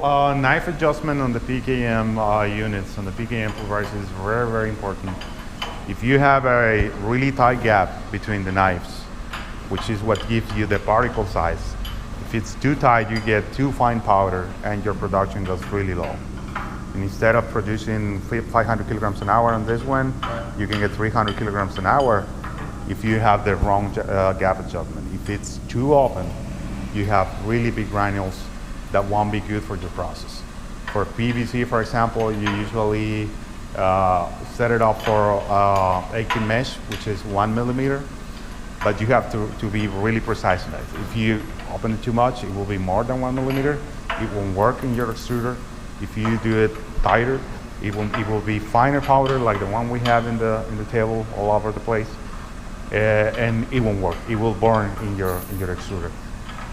knife adjustment on the PKM units, on the PKM pulverizers is very, very important. If you have a really tight gap between the knives, which is what gives you the particle size, if it's too tight, you get too fine powder and your production goes really low. And instead of producing 500 kilograms an hour on this one, you can get 300 kilograms an hour if you have the wrong gap adjustment. If it's too open, you have really big granules that won't be good for your process. For PVC, for example, you usually set it up for 18 mesh, which is 1 millimeter, but you have to be really precise in it. If you open it too much, it will be more than 1 millimeter. It won't work in your extruder. If you do it tighter, it will be finer powder like the one we have in the table all over the place, and it won't work. It will burn in your extruder.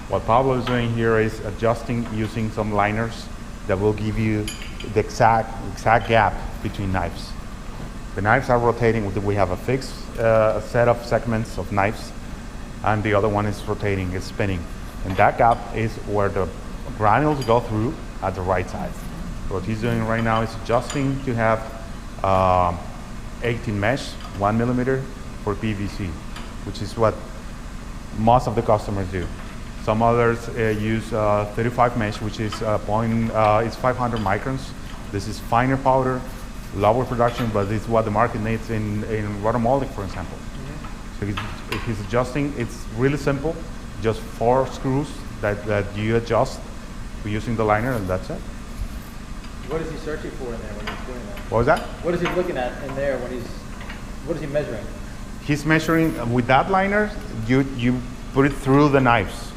What Pablo is doing here is adjusting using some liners that will give you the exact gap between knives. The knives are rotating. We have a fixed set of segments of knives, and the other one is rotating, is spinning. And that gap is where the granules go through at the right size. So what he's doing right now is adjusting to have 18 mesh, 1 millimeter for PVC, which is what most of the customers do. Some others use 35 mesh, which is it's 500 microns. This is finer powder, lower production, but it's what the market needs in rotomolding, for example. So if he's adjusting, it's really simple. Just 4 screws that you adjust using the liner, and that's it. What is he searching for in there when he's doing that? What was that? What is he looking at in there when what is he measuring? He's measuring with that liner. You put it through the knives,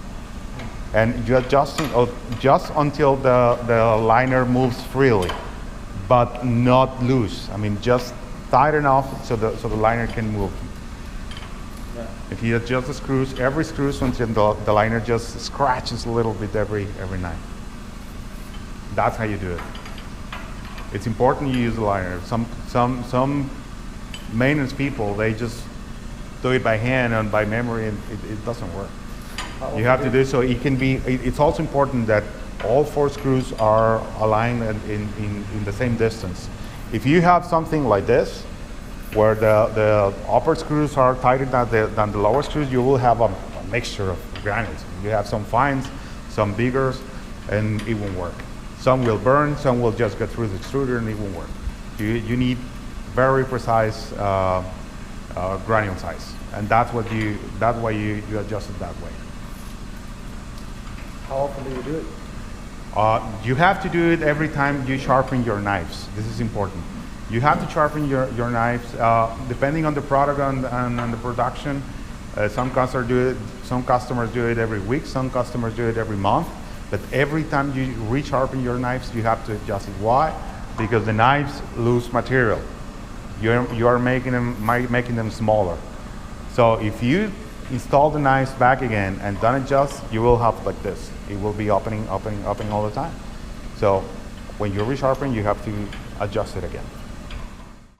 and you're adjusting just until the liner moves freely, but not loose. I mean, just tight enough so the liner can move. Yeah. If you adjust the screws, every screw until the liner just scratches a little bit every knife. That's how you do it. It's important you use the liner. Some maintenance people, they just do it by hand and by memory, and it doesn't work. You have to do so. It can be. It's also important that all 4 screws are aligned in the same distance. If you have something like this, where the upper screws are tighter than the lower screws, you will have a mixture of granules. You have some fines, some biggers, and it won't work. Some will burn, some will just get through the extruder, and it won't work. You need very precise granule size, and that's why you adjust it that way. How often do you do it? You have to do it every time you sharpen your knives. This is important. You have to sharpen your knives depending on the product and the production. Some customers do it every week. Some customers do it every month. But every time you resharpen your knives, you have to adjust it. Why? Because the knives lose material. You are making them smaller. So if you install the knives back again and don't adjust, you will have like this. It will be opening all the time. So when you resharpen, you have to adjust it again.